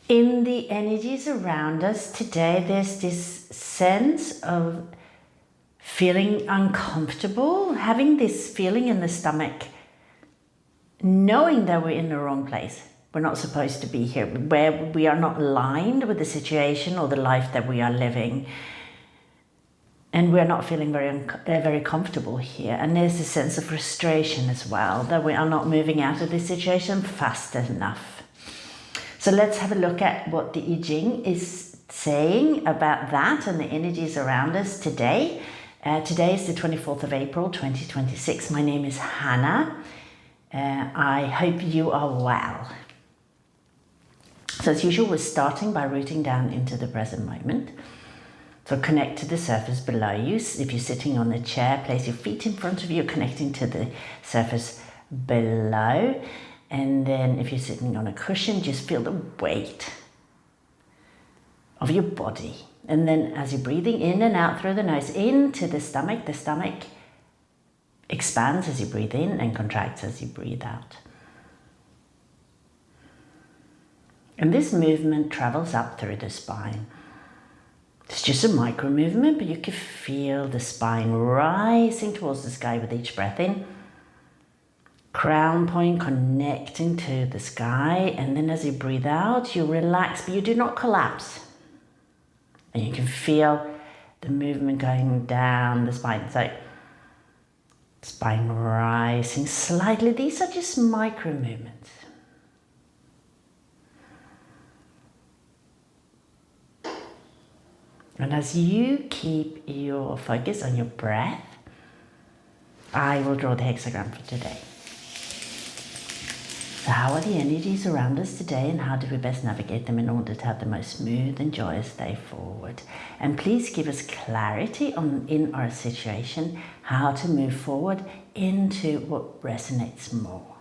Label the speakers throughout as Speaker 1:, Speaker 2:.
Speaker 1: In the energies around us today, there's this sense of feeling uncomfortable, having this feeling in the stomach, knowing that we're in the wrong place. We're not supposed to be here, where we are not aligned with the situation or the life that we are living. And we're not feeling very comfortable here. And there's a sense of frustration as well, that we are not moving out of this situation fast enough. So let's have a look at what the I Ching is saying about that and the energies around us today. Today is the 24th of April, 2026. My name is Hannah. I hope you are well. So as usual, we're starting by rooting down into the present moment. So connect to the surface below you. If you're sitting on a chair, place your feet in front of you, connecting to the surface below. And then if you're sitting on a cushion, just feel the weight of your body. And then as you're breathing in and out through the nose, into the stomach expands as you breathe in and contracts as you breathe out. And this movement travels up through the spine. It's just a micro movement, but you can feel the spine rising towards the sky with each breath in. Crown point connecting to the sky, and then as you breathe out, you relax, but you do not collapse. And you can feel the movement going down the spine. So, spine rising slightly. These are just micro movements. And as you keep your focus on your breath, I will draw the hexagram for today. So how are the energies around us today, and how do we best navigate them in order to have the most smooth and joyous day forward? And please give us clarity in our situation, how to move forward into what resonates more.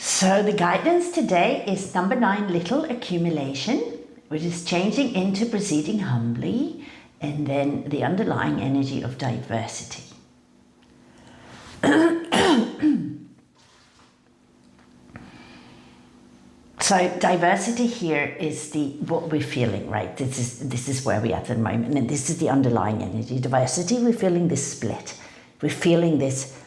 Speaker 1: So the guidance today is number 9, little accumulation, which is changing into proceeding humbly, and then the underlying energy of diversity. So diversity here is what we're feeling, right? This is where we're at the moment, and this is the underlying energy. Diversity, we're feeling this split. We're feeling this.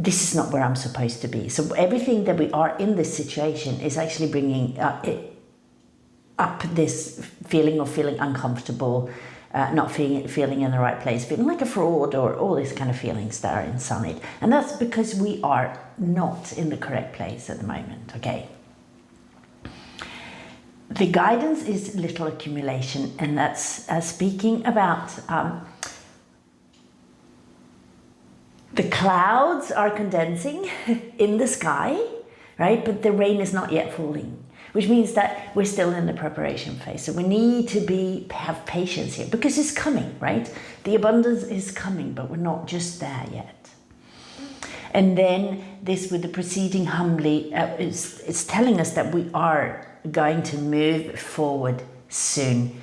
Speaker 1: This is not where I'm supposed to be. So everything that we are in this situation is actually bringing up this feeling of feeling uncomfortable, not feeling in the right place, feeling like a fraud, or all these kind of feelings that are inside. And that's because we are not in the correct place at the moment, okay? The guidance is little accumulation, and that's speaking about the clouds are condensing in the sky, right? But the rain is not yet falling, which means that we're still in the preparation phase. So we need to have patience here, because it's coming, right? The abundance is coming, but we're not just there yet. And then this with the proceeding humbly is telling us that we are going to move forward soon.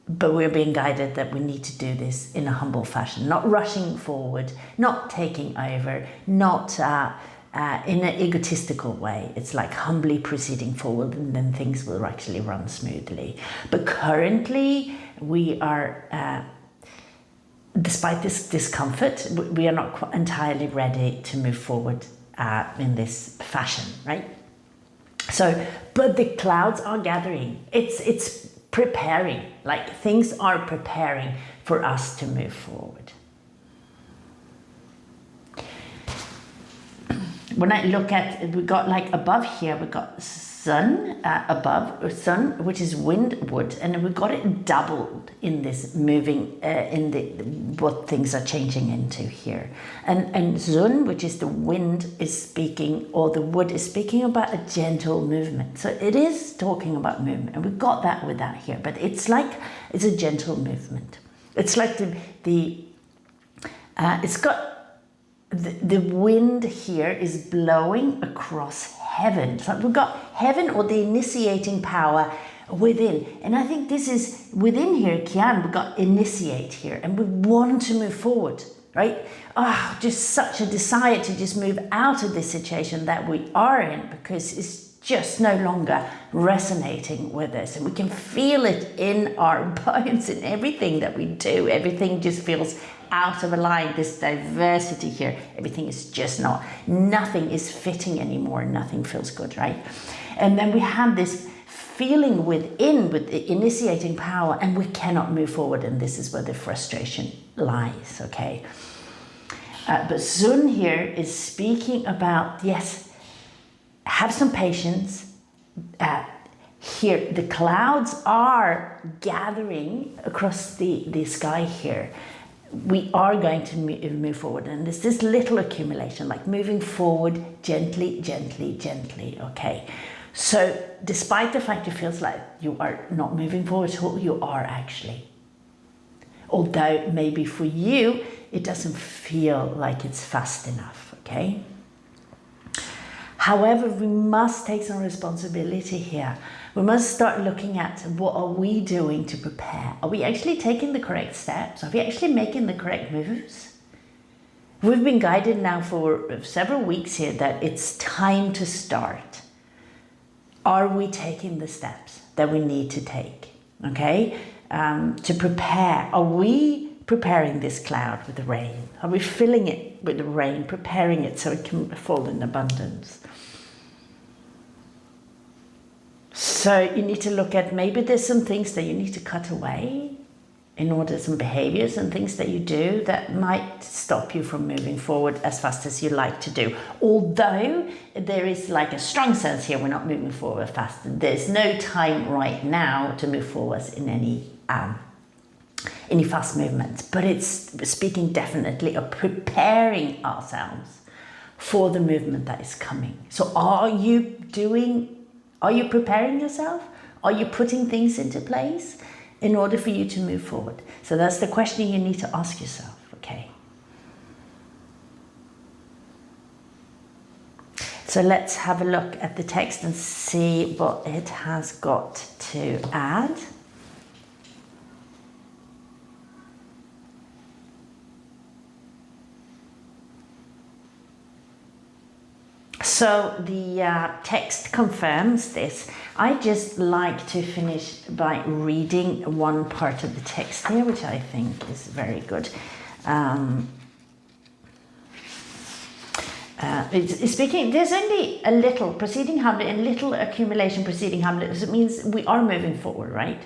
Speaker 1: But we're being guided that we need to do this in a humble fashion, not rushing forward, not taking over, not in an egotistical way. It's like humbly proceeding forward, and then things will actually run smoothly. But currently, we are, despite this discomfort, we are not entirely ready to move forward in this fashion, right? So, but the clouds are gathering. It's preparing, like things are preparing for us to move forward. when I look at, we got like above here, we got sun above, or sun, which is wind, wood, and we got it doubled in this moving, in the what things are changing into here. And sun, which is the wind, is speaking, or the wood is speaking about a gentle movement. So it is talking about movement, and we got that with that here, but it's like, it's a gentle movement. It's like it's got, the wind here is blowing across heaven. So we've got heaven, or the initiating power within. And I think this is within here, Kian, we've got initiate here, and we want to move forward, right? Just such a desire to just move out of this situation that we are in, because it's just no longer resonating with us, and we can feel it in our bones, in everything that we do. Everything just feels out of a line, this diversity here, everything is just not, nothing is fitting anymore, nothing feels good, right? And then we have this feeling within, with the initiating power, and we cannot move forward, and this is where the frustration lies, okay? But Sun here is speaking about, yes, have some patience. Here, the clouds are gathering across the sky here. We are going to move forward, and there's this little accumulation, like moving forward gently, gently, gently, okay? So despite the fact it feels like you are not moving forward at all, you are actually. Although maybe for you, it doesn't feel like it's fast enough, okay? However, we must take some responsibility here. We must start looking at, what are we doing to prepare? Are we actually taking the correct steps? Are we actually making the correct moves? We've been guided now for several weeks here that it's time to start. Are we taking the steps that we need to take? Okay, to prepare. Are we preparing this cloud with the rain? Are we filling it with the rain, preparing it so it can fall in abundance? So you need to look at, maybe there's some things that you need to cut away in order, some behaviors and things that you do that might stop you from moving forward as fast as you like to do. Although there is like a strong sense here, we're not moving forward fast. There's no time right now to move forward in any fast movements, but it's speaking definitely of preparing ourselves for the movement that is coming. So are you preparing yourself? Are you putting things into place in order for you to move forward? So that's the question you need to ask yourself, okay? So let's have a look at the text and see what it has got to add. So the text confirms this. I just like to finish by reading one part of the text here, which I think is very good. It's speaking, there's only a little preceding Humbly and little accumulation preceding Humbly. So it means we are moving forward, right?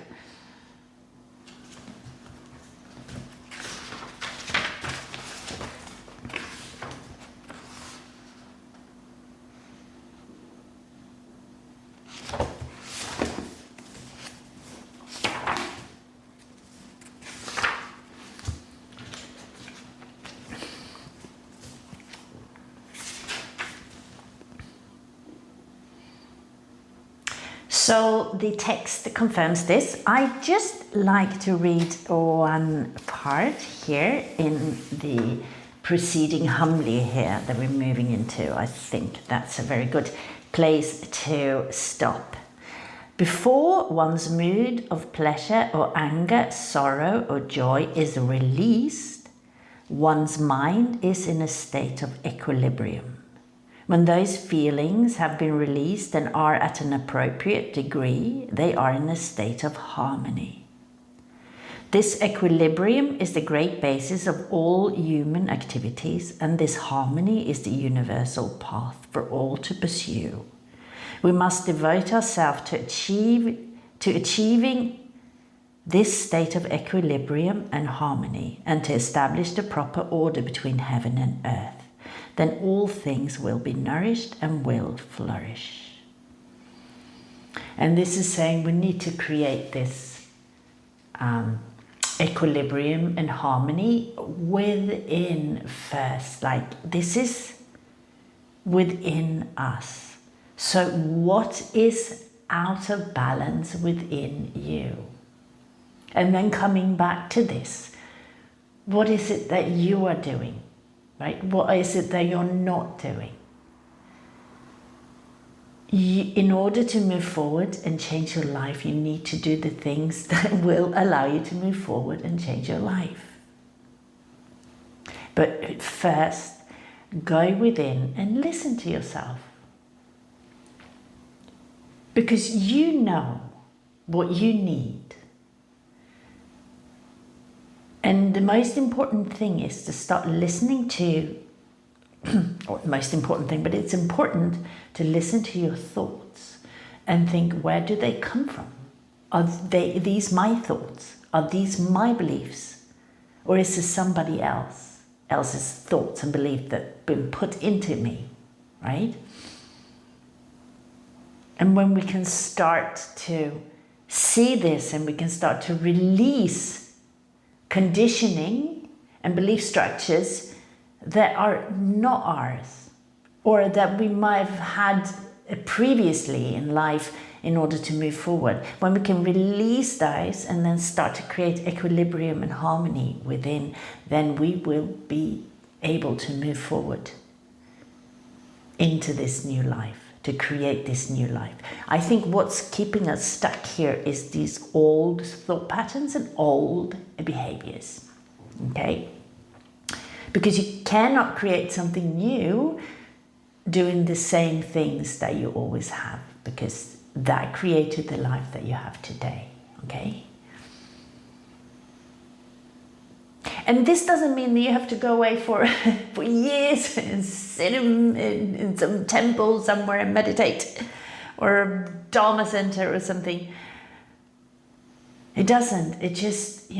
Speaker 1: So the text confirms this. I just like to read one part here in the preceding Humbly here that we're moving into. I think that's a very good place to stop. Before one's mood of pleasure or anger, sorrow or joy is released, one's mind is in a state of equilibrium. When those feelings have been released and are at an appropriate degree, they are in a state of harmony. This equilibrium is the great basis of all human activities, and this harmony is the universal path for all to pursue. We must devote ourselves to achieving this state of equilibrium and harmony, and to establish the proper order between heaven and earth. then all things will be nourished and will flourish. And this is saying we need to create this equilibrium and harmony within first. Like, this is within us. So what is out of balance within you? And then coming back to this, what is it that you are doing, right? What is it that you're not doing? In order to move forward and change your life, you need to do the things that will allow you to move forward and change your life. But first, go within and listen to yourself. Because you know what you need. And the most important thing is to start listening to, or the most important thing, but it's important to listen to your thoughts and think, where do they come from? Are these my thoughts? Are these my beliefs? Or is this somebody else's thoughts and beliefs that have been put into me, right? And when we can start to see this and we can start to release conditioning and belief structures that are not ours, or that we might have had previously in life in order to move forward. When we can release those and then start to create equilibrium and harmony within, then we will be able to move forward into this new life, to create this new life. I think what's keeping us stuck here is these old thought patterns and old behaviors, okay? Because you cannot create something new doing the same things that you always have, because that created the life that you have today, okay? And this doesn't mean that you have to go away for years and sit in some temple somewhere and meditate, or a Dharma center or something. It doesn't. It just,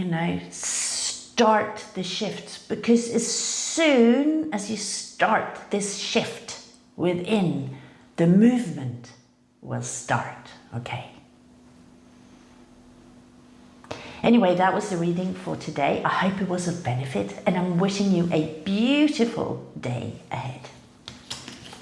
Speaker 1: start the shift. Because as soon as you start this shift within, the movement will start, okay? Anyway, that was the reading for today. I hope it was of benefit, and I'm wishing you a beautiful day ahead.